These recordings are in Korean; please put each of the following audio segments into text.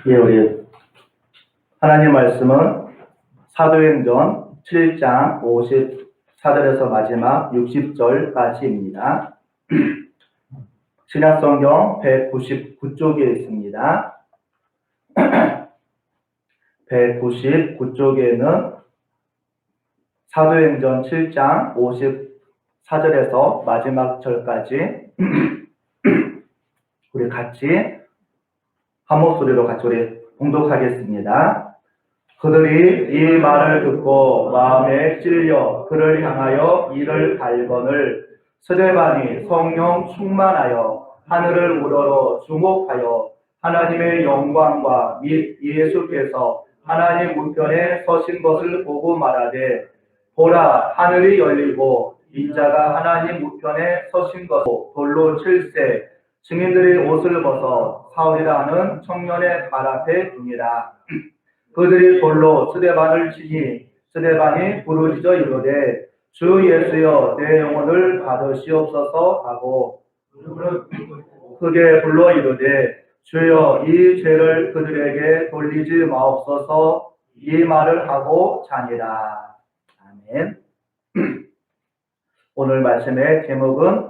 예, 우리 하나님 말씀은 사도행전 7장 54절에서 마지막 60절까지입니다. 신약성경 199쪽에 있습니다. 199쪽에는 사도행전 7장 54절에서 마지막 절까지 우리 같이 한 목소리로 같이 우리 봉독하겠습니다. 그들이 이 말을 듣고 마음에 찔려 그를 향하여 이를 갈거늘 스데반이 성령 충만하여 하늘을 우러러 주목하여 하나님의 영광과 및 예수께서 하나님 우편에 서신 것을 보고 말하되 보라 하늘이 열리고 인자가 하나님 우편에 서신 것을 돌로 칠세 증인들이 옷을 벗어 사울이라 하는 청년의 발 앞에 두니라. 그들이 돌로 스데반을 치니 스데반이 부르짖어 이르되 주 예수여 내 영혼을 받으시옵소서 하고 크게 불러 이르되 주여 이 죄를 그들에게 돌리지 마옵소서 이 말을 하고 자니라. 아멘. 오늘 말씀의 제목은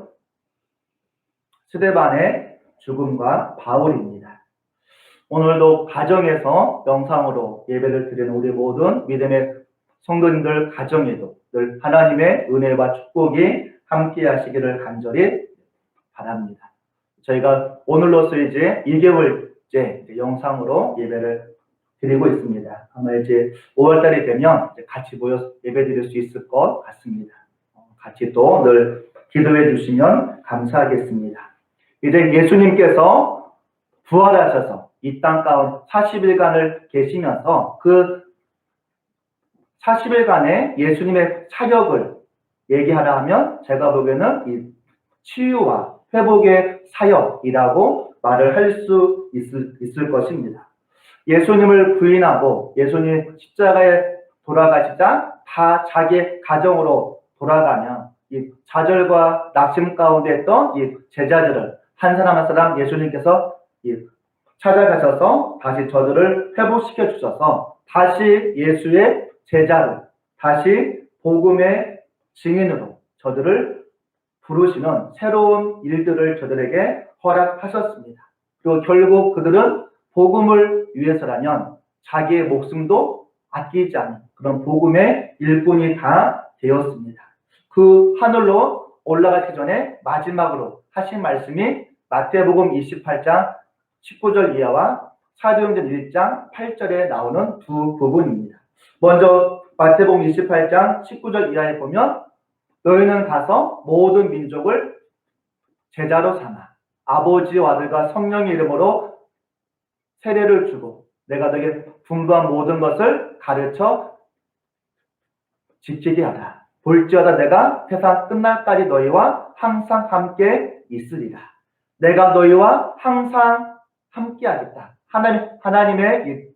스데반의 죽음과 바울입니다. 오늘도 가정에서 영상으로 예배를 드리는 우리 모든 믿음의 성도님들 가정에도 늘 하나님의 은혜와 축복이 함께 하시기를 간절히 바랍니다. 저희가 오늘로써 이제 2개월째 영상으로 예배를 드리고 있습니다. 아마 이제 5월달이 되면 이제 같이 모여 예배 드릴 수 있을 것 같습니다. 같이 또 늘 기도해 주시면 감사하겠습니다. 이제 예수님께서 부활하셔서 이 땅 가운데 40일간을 계시면서 그 40일간의 예수님의 사역을 얘기하라 하면 제가 보기에는 이 치유와 회복의 사역이라고 말을 할 수 있을 것입니다. 예수님을 부인하고 예수님 십자가에 돌아가시자 다 자기 가정으로 돌아가면 이 좌절과 낙심 가운데 있던 이 제자들을 한 사람 한 사람 예수님께서 찾아가셔서 다시 저들을 회복시켜 주셔서 다시 예수의 제자로 다시 복음의 증인으로 저들을 부르시는 새로운 일들을 저들에게 허락하셨습니다. 그리고 결국 그들은 복음을 위해서라면 자기의 목숨도 아끼지 않는 그런 복음의 일꾼이 다 되었습니다. 그 하늘로 올라가기 전에 마지막으로 하신 말씀이 마태복음 28장 19절 이하와 사도행전 1장 8절에 나오는 두 부분입니다. 먼저 마태복음 28장 19절 이하에 보면 너희는 가서 모든 민족을 제자로 삼아 아버지와 아들과 성령의 이름으로 세례를 주고 내가 너에게 분부한 모든 것을 가르쳐 지키게 하라. 볼지어다 내가 세상 끝날까지 너희와 항상 함께 있으리라. 내가 너희와 항상 함께 하겠다. 하나님의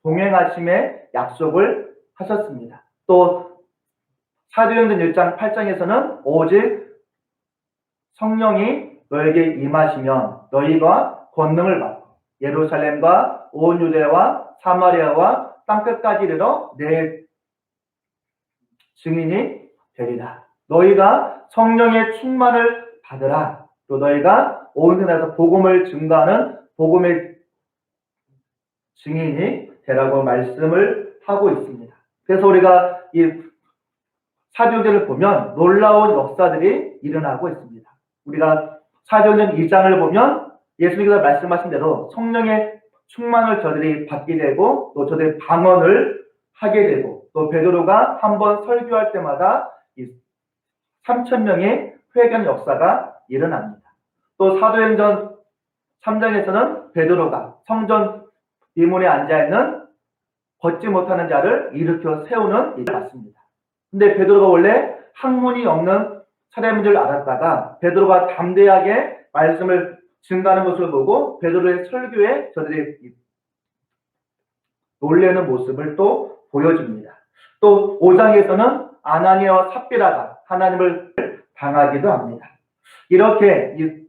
동행하심의 약속을 하셨습니다. 또 사도행전 1장 8장에서는 오직 성령이 너에게 임하시면 너희가 권능을 받고 예루살렘과 온 유대와 사마리아와 땅끝까지 이르러 내 증인이 되리라. 너희가 성령의 충만을 받으라. 또 너희가 온 세상에서 복음을 증거하는 복음의 증인이 되라고 말씀을 하고 있습니다. 그래서 우리가 이 사도행전을 보면 놀라운 역사들이 일어나고 있습니다. 우리가 사도행전 2장을 보면 예수님께서 말씀하신 대로 성령의 충만을 저들이 받게 되고 또 저들이 방언을 하게 되고 또 베드로가 한번 설교할 때마다 3,000명의 회개하는 역사가 일어납니다. 또 사도행전 3장에서는 베드로가 성전 비문에 앉아있는 걷지 못하는 자를 일으켜 세우는 일을 봤습니다. 근데 베드로가 원래 학문이 없는 사람인 줄 알았다가 베드로가 담대하게 말씀을 증가하는 것을 보고 베드로의 설교에 저들이 놀라는 모습을 또 보여줍니다. 또 5장에서는 아나니아와 삽비라가 하나님을 당하기도 합니다. 이렇게 이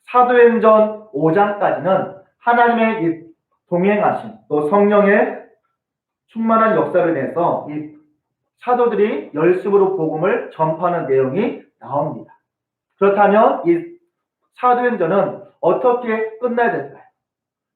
사도행전 5장까지는 하나님의 이 동행하심, 또 성령의 충만한 역사를 인해서 이 사도들이 열심으로 복음을 전파하는 내용이 나옵니다. 그렇다면 이 사도행전은 어떻게 끝나야 될까요?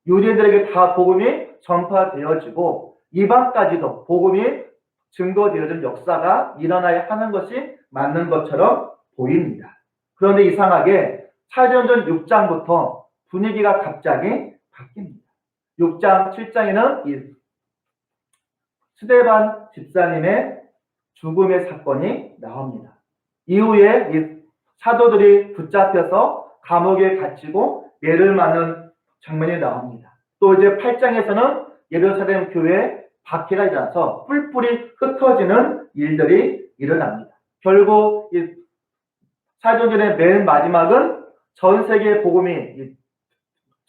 유대인들에게 다 복음이 전파되어지고 이방까지도 복음이 증거되어진 역사가 일어나야 하는 것이 맞는 것처럼 보입니다. 그런데 이상하게 사도행전 6장부터 분위기가 갑자기 바뀝니다. 6장, 7장에는 이 스데반 집사님의 죽음의 사건이 나옵니다. 이후에 이 사도들이 붙잡혀서 감옥에 갇히고 매를 맞는 장면이 나옵니다. 또 이제 8장에서는 예루살렘 교회에 박해가 일어나서 뿔뿔이 흩어지는 일들이 일어납니다. 결국 이 사도행전의 맨 마지막은 전 세계 복음이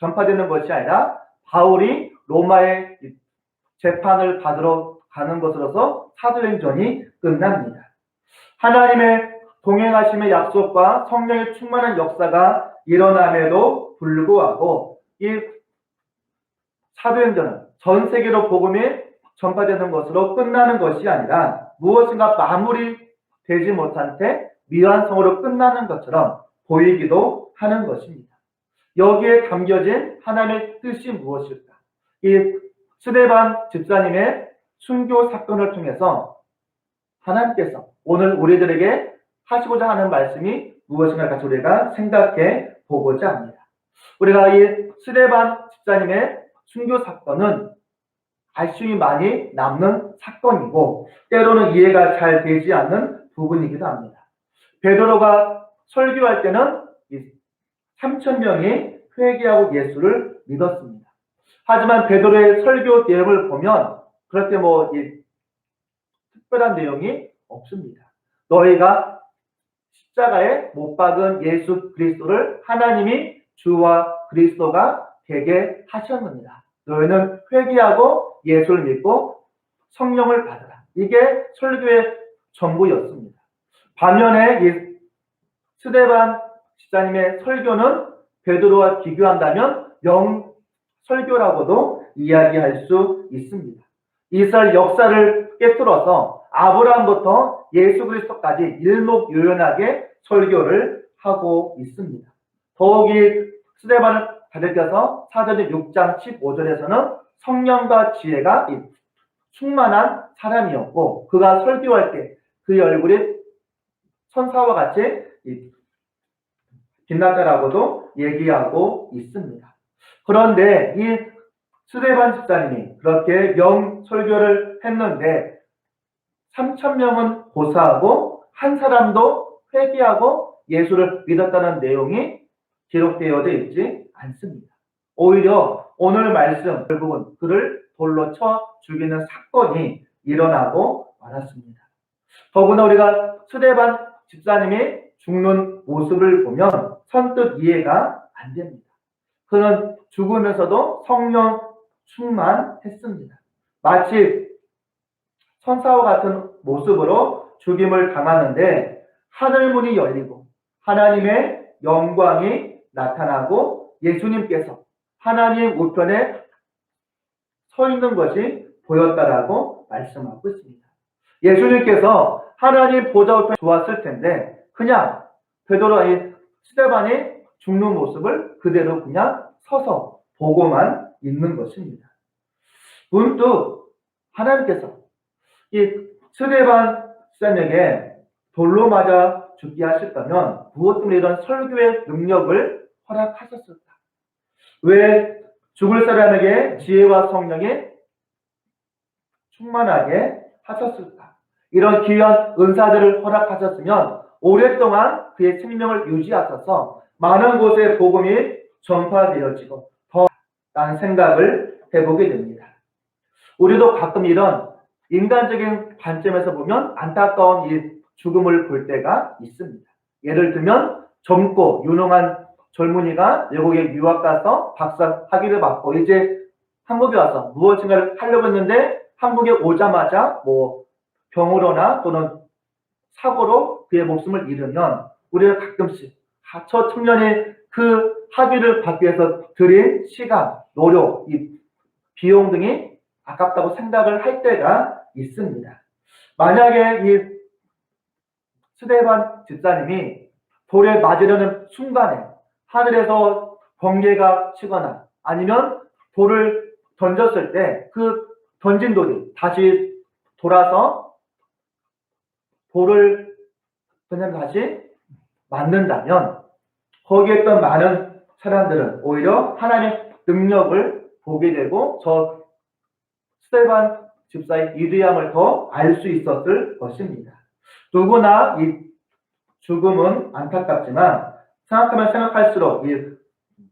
전파되는 것이 아니라 바울이 로마의 재판을 받으러 가는 것으로서 사도행전이 끝납니다. 하나님의 동행하심의 약속과 성령의 충만한 역사가 일어남에도 불구하고 이 사도행전은 전 세계로 복음이 전파되는 것으로 끝나는 것이 아니라 무엇인가 마무리되지 못한 채 미완성으로 끝나는 것처럼 보이기도 하는 것입니다. 여기에 담겨진 하나님의 뜻이 무엇일까? 이 스데반 집사님의 순교 사건을 통해서 하나님께서 오늘 우리들에게 하시고자 하는 말씀이 무엇인가 같이 우리가 생각해 보고자 합니다. 우리가 이 스데반 집사님의 순교 사건은 아쉬움이 많이 남는 사건이고 때로는 이해가 잘 되지 않는 부분이기도 합니다. 베드로가 설교할 때는 3,000명이 회개하고 예수를 믿었습니다. 하지만 베드로의 설교 내용을 보면 그렇게 특별한 내용이 없습니다. 너희가 십자가에 못 박은 예수 그리스도를 하나님이 주와 그리스도가 되게 하셨느니라. 너희는 회개하고 예수를 믿고 성령을 받으라. 이게 설교의 전부였습니다. 반면에 이 스데반 집사님의 설교는 베드로와 비교한다면 설교라고도 이야기할 수 있습니다. 이스라엘 역사를 깨뚫어서 아브라함부터 예수 그리스도까지 일목요연하게 설교를 하고 있습니다. 더욱이 스데반을 가리켜서 사도행 6장 15절에서는 성령과 지혜가 충만한 사람이었고 그가 설교할 때 그의 얼굴이 천사와 같이 빛났다라고도 얘기하고 있습니다. 그런데 이 스데반 집사님이 그렇게 설교를 했는데 3,000명은 고사하고 한 사람도 회개하고 예수를 믿었다는 내용이 기록되어져 있지 않습니다. 오히려 오늘 말씀 결국은 그를 돌로 쳐 죽이는 사건이 일어나고 말았습니다. 더구나 우리가 스데반 집사님이 죽는 모습을 보면 선뜻 이해가 안 됩니다. 그는 죽으면서도 성령 충만했습니다. 마치 천사와 같은 모습으로 죽임을 당하는데 하늘문이 열리고 하나님의 영광이 나타나고 예수님께서 하나님 우편에 서 있는 것이 보였다라고 말씀하고 있습니다. 예수님께서 하나님 보좌 우편에 좋았을 텐데 그냥 베드로와 스데반이 죽는 모습을 그대로 그냥 서서 보고만 있는 것입니다. 문득 하나님께서 이 스데반 집사님에게 돌로 맞아 죽게 하셨다면 무엇 때문에 이런 설교의 능력을 허락하셨을까? 왜 죽을 사람에게 지혜와 성령이 충만하게 하셨을까? 이런 귀한 은사들을 허락하셨으면 오랫동안 그의 생명을 유지하셔서 많은 곳에 복음이 전파되어지고 더 라는 생각을 해보게 됩니다. 우리도 가끔 이런 인간적인 관점에서 보면 안타까운 이 죽음을 볼 때가 있습니다. 예를 들면 젊고 유능한 젊은이가 외국에 유학 가서 박사 학위를 받고 이제 한국에 와서 무엇인가를 하려고 했는데 한국에 오자마자 병으로나 또는 사고로 그의 목숨을 잃으면 우리가 가끔씩 저 청년이 그 학위를 받기 위해서 들인 시간, 노력, 이 비용 등이 아깝다고 생각을 할 때가 있습니다. 만약에 이 스데반 집사님이 돌에 맞으려는 순간에 하늘에서 번개가 치거나 아니면 돌을 던졌을 때 그 던진 돌이 다시 돌아서 돌을 그냥 다시 맞는다면 거기에 있던 많은 사람들은 오히려 하나님의 능력을 보게 되고 저 스데반 집사의 위대함을 더 알 수 있었을 것입니다. 누구나 이 죽음은 안타깝지만 생각하면 생각할수록 이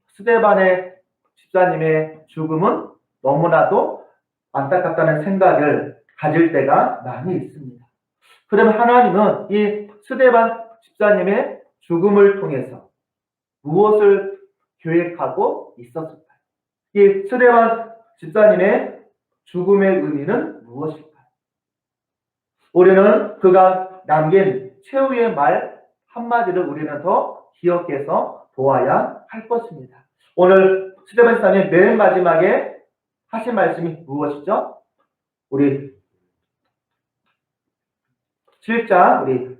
스데반의 집사님의 죽음은 너무나도 안타깝다는 생각을 가질 때가 많이 있습니다. 그러면 하나님은 이 스데반 집사님의 죽음을 통해서 무엇을 계획하고 있었을까요? 이 스데반 집사님의 죽음의 의미는 무엇일까요? 우리는 그가 남긴 최후의 말 한마디를 우리는 더 기억해서 보아야 할 것입니다. 오늘 스데반 집사님 맨 마지막에 하신 말씀이 무엇이죠? 우리 7장 우리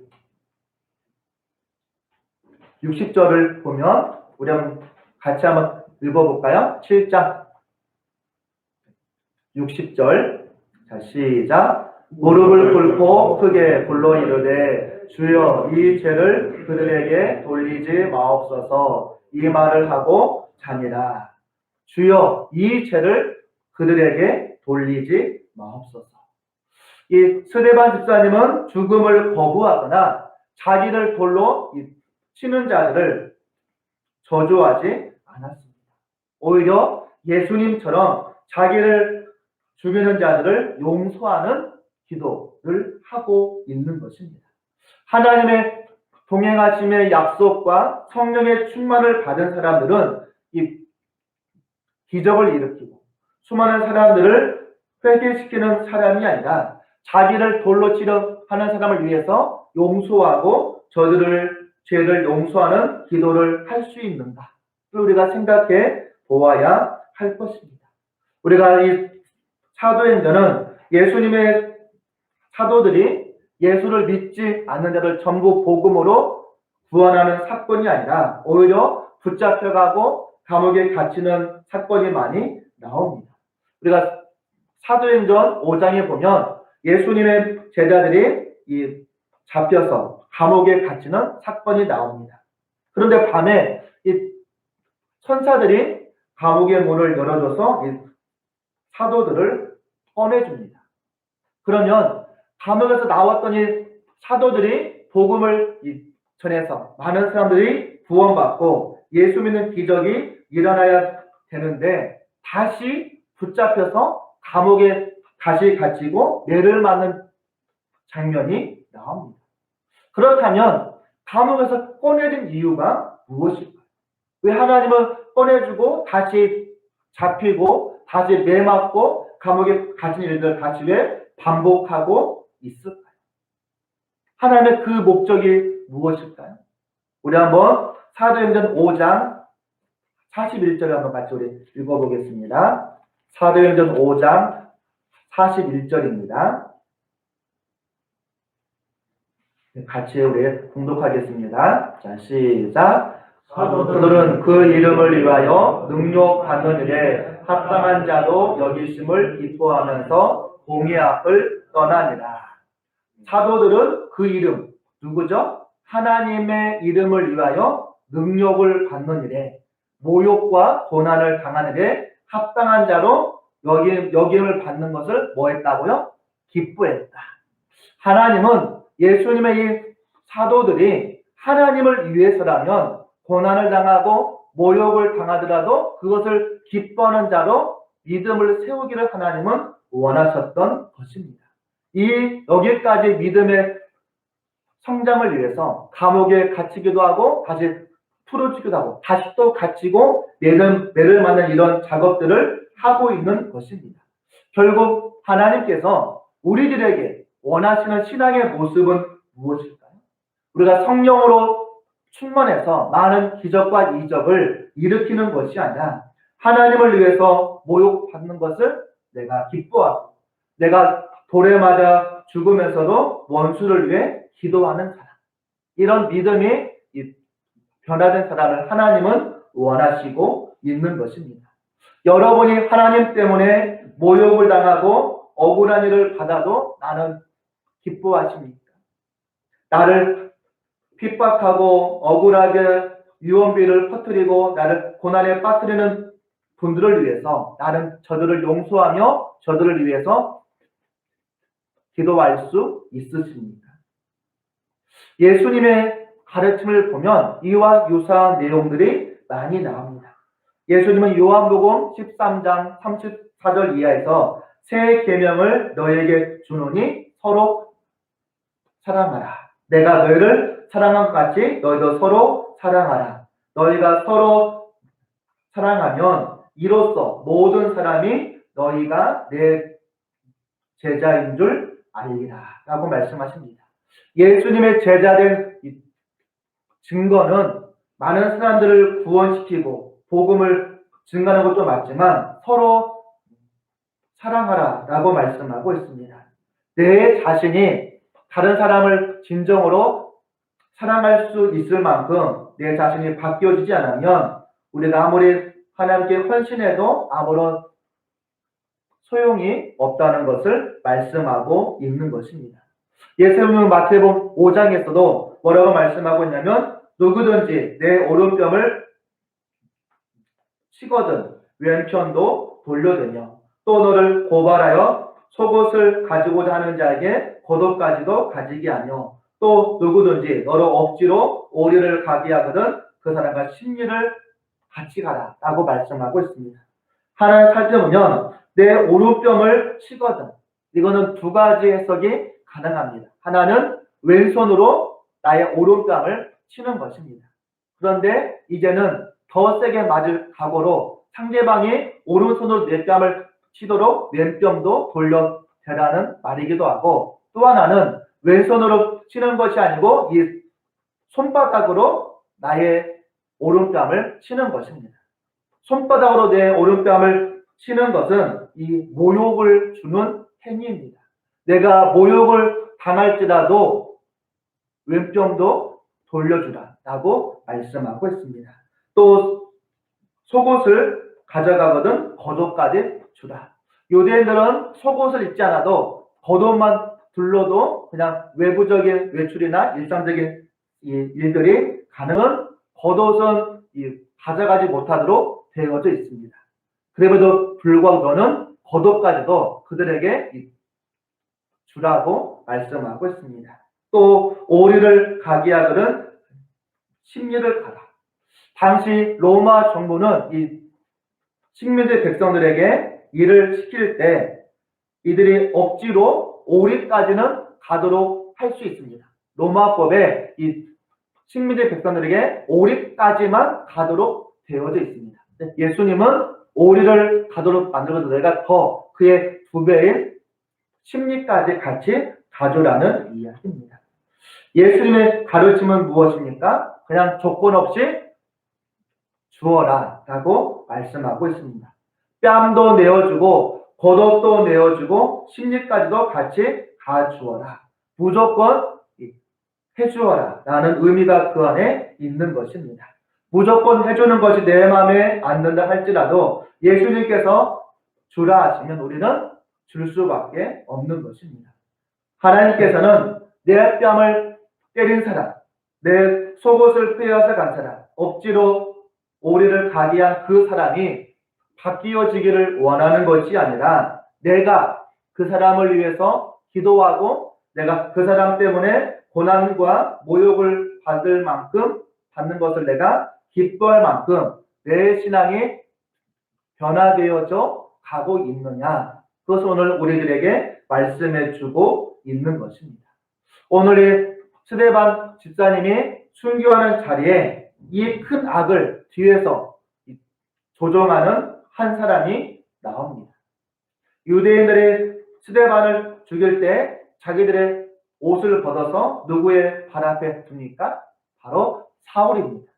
60절을 보면 우리 한번 같이 한번 읽어볼까요? 7장 60절. 자, 시작. 무릎을 꿇고 크게 불러 이르되 주여 이 죄를 그들에게 돌리지 마옵소서. 이 말을 하고 자니라. 주여 이 죄를 그들에게 돌리지 마옵소서. 이 스데반 집사님은 죽음을 거부하거나 자기를 돌로 치는 자들을 저주하지 않았습니다. 오히려 예수님처럼 자기를 죽이는 자들을 용서하는 기도를 하고 있는 것입니다. 하나님의 동행하심의 약속과 성령의 충만을 받은 사람들은 이 기적을 일으키고 수많은 사람들을 회개시키는 사람이 아니라 자기를 돌로 치려 하는 사람을 위해서 용서하고 저들을 죄를 용서하는 기도를 할 수 있는가? 우리가 생각해 보아야 할 것입니다. 우리가 이 사도행전은 예수님의 사도들이 예수를 믿지 않는 자를 전부 복음으로 구원하는 사건이 아니라 오히려 붙잡혀가고 감옥에 갇히는 사건이 많이 나옵니다. 우리가 사도행전 5장에 보면 예수님의 제자들이 잡혀서 감옥에 갇히는 사건이 나옵니다. 그런데 밤에 이 천사들이 감옥의 문을 열어줘서 이 사도들을 꺼내줍니다. 그러면 감옥에서 나왔던 이 사도들이 복음을 전해서 많은 사람들이 구원받고 예수 믿는 기적이 일어나야 되는데 다시 붙잡혀서 감옥에 다시 갇히고 매를 맞는 장면이 나옵니다. 그렇다면 감옥에서 꺼내진 이유가 무엇일까요? 왜 하나님을 꺼내주고 다시 잡히고 다시 매 맞고 감옥에 갇힌 일들 다시 왜 반복하고 있을까요? 하나님의 그 목적이 무엇일까요? 우리 한번 사도행전 5장 41절을 한번 같이 우리 읽어보겠습니다. 사도행전 5장 41절입니다. 같이 우리 봉독하겠습니다. 자, 시작. 사도들은 그 이름을 위하여 능욕받는 일에 합당한 자도 여기심을 기뻐하면서 공의 앞을 떠나니라. 사도들은 그 이름, 누구죠? 하나님의 이름을 위하여 능욕을 받는 일에 모욕과 고난을 당하는 일에 합당한 자로 여김을 받는 것을 뭐 했다고요? 기뻐했다. 하나님은 예수님의 이 사도들이 하나님을 위해서라면 고난을 당하고 모욕을 당하더라도 그것을 기뻐하는 자로 믿음을 세우기를 하나님은 원하셨던 것입니다. 여기까지 믿음의 성장을 위해서 감옥에 갇히기도 하고 다시 풀어주기도 하고 다시 또 갇히고 매를 맞는 이런 작업들을 하고 있는 것입니다. 결국 하나님께서 우리들에게 원하시는 신앙의 모습은 무엇일까요? 우리가 성령으로 충만해서 많은 기적과 이적을 일으키는 것이 아니라 하나님을 위해서 모욕받는 것을 내가 기뻐하고 내가 돌에 맞아 죽으면서도 원수를 위해 기도하는 사람. 이런 믿음이 변화된 사람을 하나님은 원하시고 있는 것입니다. 여러분이 하나님 때문에 모욕을 당하고 억울한 일을 받아도 나는 기뻐하십니까? 나를 핍박하고 억울하게 유언비를 퍼뜨리고 나를 고난에 빠뜨리는 분들을 위해서 나는 저들을 용서하며 저들을 위해서 기도할 수 있으십니까? 예수님의 가르침을 보면 이와 유사한 내용들이 많이 나옵니다. 예수님은 요한복음 13장 34절 이하에서 새 계명을 너에게 주노니 서로 사랑하라. 내가 너희를 사랑한 것 같이 너희도 서로 사랑하라. 너희가 서로 사랑하면 이로써 모든 사람이 너희가 내 제자인 줄 알리라 라고 말씀하십니다. 예수님의 제자된 증거는 많은 사람들을 구원시키고 복음을 증가하는 것도 맞지만 서로 사랑하라 라고 말씀하고 있습니다. 내 자신이 다른 사람을 진정으로 사랑할 수 있을 만큼 내 자신이 바뀌어지지 않으면 우리가 아무리 하나님께 헌신해도 아무런 소용이 없다는 것을 말씀하고 있는 것입니다. 예수님은 마태복음 5장에서도 뭐라고 말씀하고 있냐면 누구든지 내 오른뺨을 치거든 왼편도 돌려대며 또 너를 고발하여 속옷을 가지고자 하는 자에게 겉옷까지도 가지게 하며 또 누구든지 너를 억지로 오리를 가게 하거든 그 사람과 심리를 같이 가라 라고 말씀하고 있습니다. 하나를 살펴보면 내 오른뺨을 치거든 이거는 두 가지 해석이 가능합니다. 하나는 왼손으로 나의 오른뺨을 치는 것입니다. 그런데 이제는 더 세게 맞을 각오로 상대방이 오른손으로 내 뺨을 치도록 왼뺨도 돌려대라는 말이기도 하고 또 하나는 왼손으로 치는 것이 아니고 이 손바닥으로 나의 오른뺨을 치는 것입니다. 손바닥으로 내 오른뺨을 치는 것은 이 모욕을 주는 행위입니다. 내가 모욕을 당할지라도 왼뺨도 돌려주라 라고 말씀하고 있습니다. 또 속옷을 가져가거든 겉옷까지 주라. 유대인들은 속옷을 입지 않아도 겉옷만 둘러도 그냥 외부적인 외출이나 일상적인 일들이 가능한 겉옷은 가져가지 못하도록 되어져 있습니다. 그럼에도 불구하고 너는 겉옷까지도 그들에게 주라고 말씀하고 있습니다. 또 오리를 가게 하거든 심리를 가라. 당시 로마 정부는 이 식민지 백성들에게 일을 시킬 때 이들이 억지로 오리까지는 가도록 할 수 있습니다. 로마법에 이 식민지 백성들에게 오리까지만 가도록 되어져 있습니다. 예수님은 오리를 가도록 만들어도 내가 더 그의 2배인 심리까지 같이 가져라는 이야기입니다. 예수님의 가르침은 무엇입니까? 그냥 조건 없이 주어라 라고 말씀하고 있습니다. 뺨도 내어주고 겉옷도 내어주고 심리까지도 같이 가주어라. 무조건 해주어라 라는 의미가 그 안에 있는 것입니다. 무조건 해주는 것이 내 마음에 안 든다 할지라도 예수님께서 주라 하시면 우리는 줄 수밖에 없는 것입니다. 하나님께서는 내 뺨을 때린 사람, 내 속옷을 빼앗아 간 사람, 억지로 오리를 가게 한 그 사람이 바뀌어지기를 원하는 것이 아니라 내가 그 사람을 위해서 기도하고 내가 그 사람 때문에 고난과 모욕을 받을 만큼 받는 것을 내가 기뻐할 만큼 내 신앙이 변화되어져 가고 있느냐, 그것을 오늘 우리들에게 말씀해 주고 있는 것입니다. 오늘 이 스데반 집사님이 순교하는 자리에 이 큰 악을 뒤에서 조종하는 한 사람이 나옵니다. 유대인들이 스데반을 죽일 때 자기들의 옷을 벗어서 누구의 발 앞에 둡니까? 바로 사울입니다.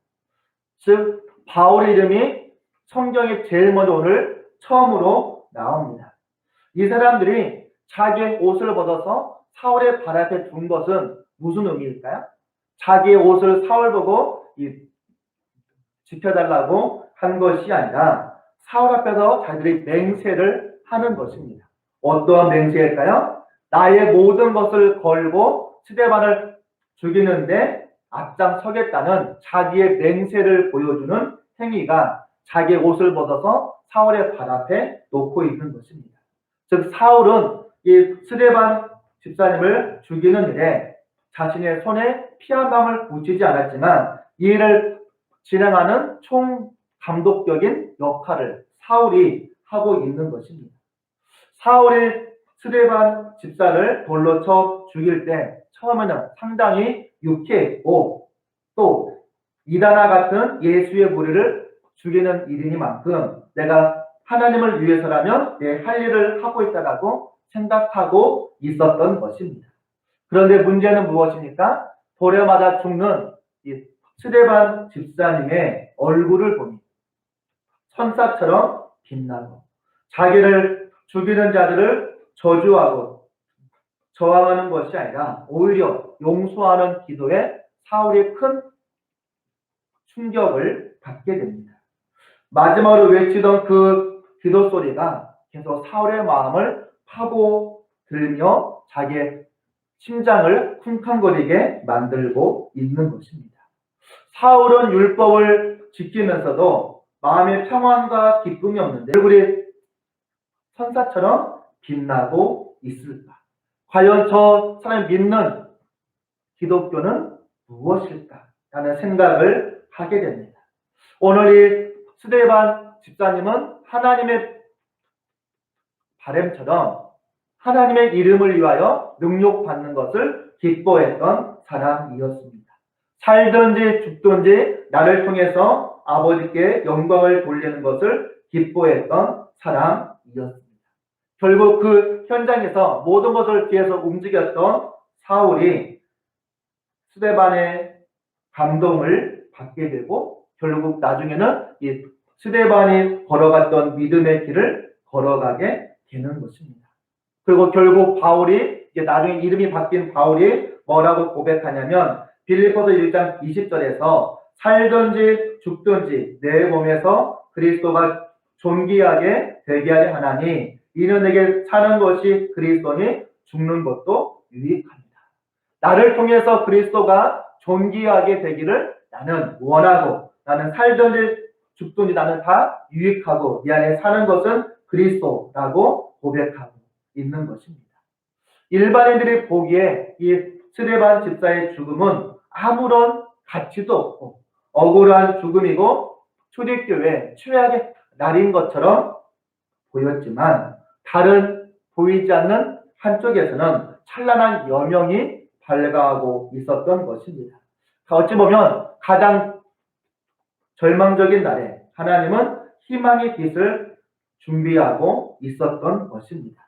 즉 바울의 이름이 성경에 제일 먼저 오늘 처음으로 나옵니다. 이 사람들이 자기의 옷을 벗어서 사울의 발 앞에 둔 것은 무슨 의미일까요? 자기의 옷을 사울 보고 지켜달라고 한 것이 아니라 사울 앞에서 자기들이 맹세를 하는 것입니다. 어떠한 맹세일까요? 나의 모든 것을 걸고 스데반을 죽이는데 앞장서겠다는 자기의 맹세를 보여주는 행위가 자기의 옷을 벗어서 사울의 발 앞에 놓고 있는 것입니다. 즉 사울은 이 스데반 집사님을 죽이는 일에 자신의 손에 피 한 방울 묻히지 않았지만 이 일을 진행하는 총감독적인 역할을 사울이 하고 있는 것입니다. 사울이 스데반 집사를 돌로 쳐 죽일 때 처음에는 상당히 유쾌했고 또 이다나 같은 예수의 무리를 죽이는 일이니만큼 내가 하나님을 위해서라면 내 할 일을 하고 있다라고 생각하고 있었던 것입니다. 그런데 문제는 무엇입니까? 돌에 맞아 죽는 이 스데반 집사님의 얼굴을 보니 천사처럼 빛나고 자기를 죽이는 자들을 저주하고 저항하는 것이 아니라 오히려 용서하는 기도에 사울이 큰 충격을 받게 됩니다. 마지막으로 외치던 그 기도 소리가 계속 사울의 마음을 파고들며 자기의 심장을 쿵쾅거리게 만들고 있는 것입니다. 사울은 율법을 지키면서도 마음의 평안과 기쁨이 없는데 얼굴이 천사처럼 빛나고 있을까? 과연 저 사람이 믿는 기독교는 무엇일까? 라는 생각을 하게 됩니다. 오늘 이 스데반 집사님은 하나님의 바램처럼 하나님의 이름을 위하여 능욕받는 것을 기뻐했던 사람이었습니다. 살든지 죽든지 나를 통해서 아버지께 영광을 돌리는 것을 기뻐했던 사람이었습니다. 결국 그 현장에서 모든 것을 뒤에서 움직였던 사울이 스데반의 감동을 받게 되고 결국 나중에는 이 스데반이 걸어갔던 믿음의 길을 걸어가게 되는 것입니다. 그리고 결국 바울이 나중에 이름이 바뀐 바울이 뭐라고 고백하냐면 빌립보서 1장 20절에서 살든지 죽든지 내 몸에서 그리스도가 존귀하게 되게 하려 하나니 이는 내게 사는 것이 그리스도니 죽는 것도 유익합니다. 나를 통해서 그리스도가 존귀하게 되기를 나는 원하고 나는 살든지 죽든지 나는 다 유익하고 이 안에 사는 것은 그리스도라고 고백하고 있는 것입니다. 일반인들이 보기에 이 스데반 집사의 죽음은 아무런 가치도 없고 억울한 죽음이고 초대교회 최악의 날인 것처럼 보였지만 다른 보이지 않는 한쪽에서는 찬란한 여명이 발가하고 있었던 것입니다. 어찌 보면 가장 절망적인 날에 하나님은 희망의 빛을 준비하고 있었던 것입니다.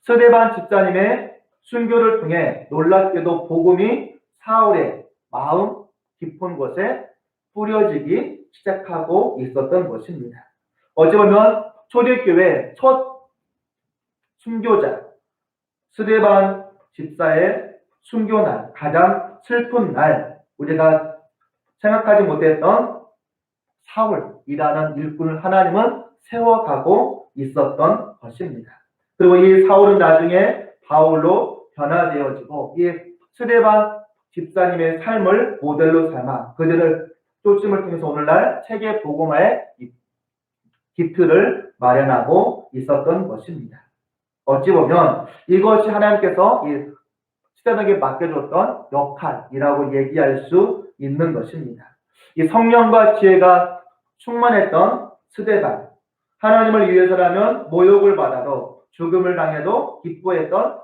스데반 집사님의 순교를 통해 놀랍게도 복음이 사울의 마음 깊은 곳에 뿌려지기 시작하고 있었던 것입니다. 어찌 보면 초대교회 첫 순교자 스데반 집사의 순교날, 가장 슬픈 날, 우리가 생각하지 못했던 사울이라는 일꾼을 하나님은 세워가고 있었던 것입니다. 그리고 이 사울은 나중에 바울로 변화되어지고 이 스데반 집사님의 삶을 모델로 삼아 그들을 쫓음을 통해서 오늘날 세계 복음화의 기틀을 마련하고 있었던 것입니다. 어찌 보면 이것이 하나님께서 이 스데반에게 맡겨줬던 역할이라고 얘기할 수 있는 것입니다. 이 성령과 지혜가 충만했던 스데반, 하나님을 위해서라면 모욕을 받아도 죽음을 당해도 기뻐했던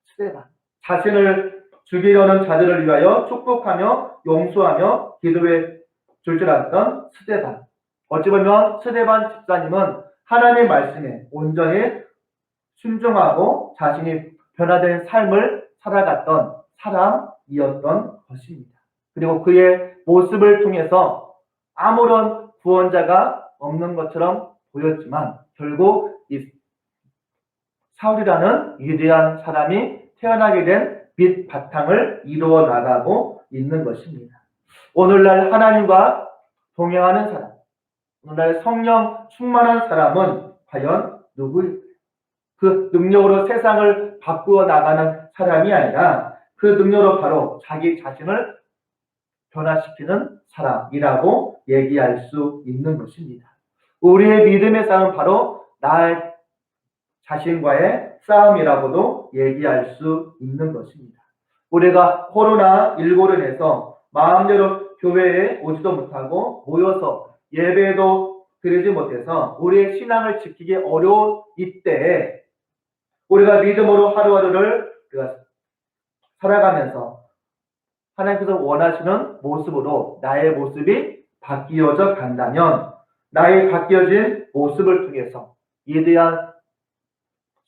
스데반, 자신을 죽이려는 자들을 위하여 축복하며 용서하며 기도해 줄 줄 알았던 스데반. 어찌 보면 스데반 집사님은 하나님의 말씀에 온전히 순종하고 자신이 변화된 삶을 살아갔던 사람이었던 것입니다. 그리고 그의 모습을 통해서 아무런 구원자가 없는 것처럼 보였지만 결국 이 사울이라는 위대한 사람이 태어나게 된 빛 바탕을 이루어 나가고 있는 것입니다. 오늘날 하나님과 동행하는 사람, 오늘날 성령 충만한 사람은 과연 누구일까요? 그 능력으로 세상을 바꾸어 나가는 사람이 아니라 그 능력으로 바로 자기 자신을 변화시키는 사람이라고 얘기할 수 있는 것입니다. 우리의 믿음의 싸움은 바로 나 자신과의 싸움이라고도 얘기할 수 있는 것입니다. 우리가 코로나19로 인해서 마음대로 교회에 오지도 못하고 모여서 예배도 드리지 못해서 우리의 신앙을 지키기 어려운 이때에 우리가 믿음으로 하루하루를 살아가면서 하나님께서 원하시는 모습으로 나의 모습이 바뀌어져 간다면 나의 바뀌어진 모습을 통해서 위대한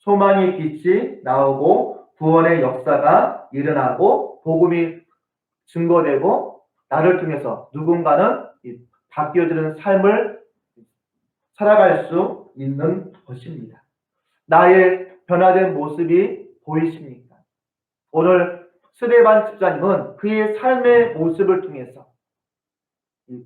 소망의 빛이 나오고 구원의 역사가 일어나고 복음이 증거되고 나를 통해서 누군가는 바뀌어지는 삶을 살아갈 수 있는 것입니다. 나의 변화된 모습이 보이십니까? 오늘 스데반 집사님은 그의 삶의 모습을 통해서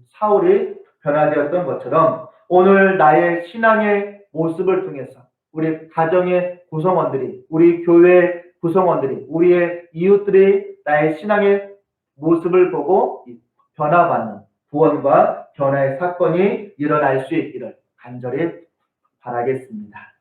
사울이 변화되었던 것처럼 오늘 나의 신앙의 모습을 통해서 우리 가정의 구성원들이, 우리 교회 구성원들이, 우리의 이웃들이 나의 신앙의 모습을 보고 변화받는 구원과 변화의 사건이 일어날 수 있기를 간절히 바라겠습니다.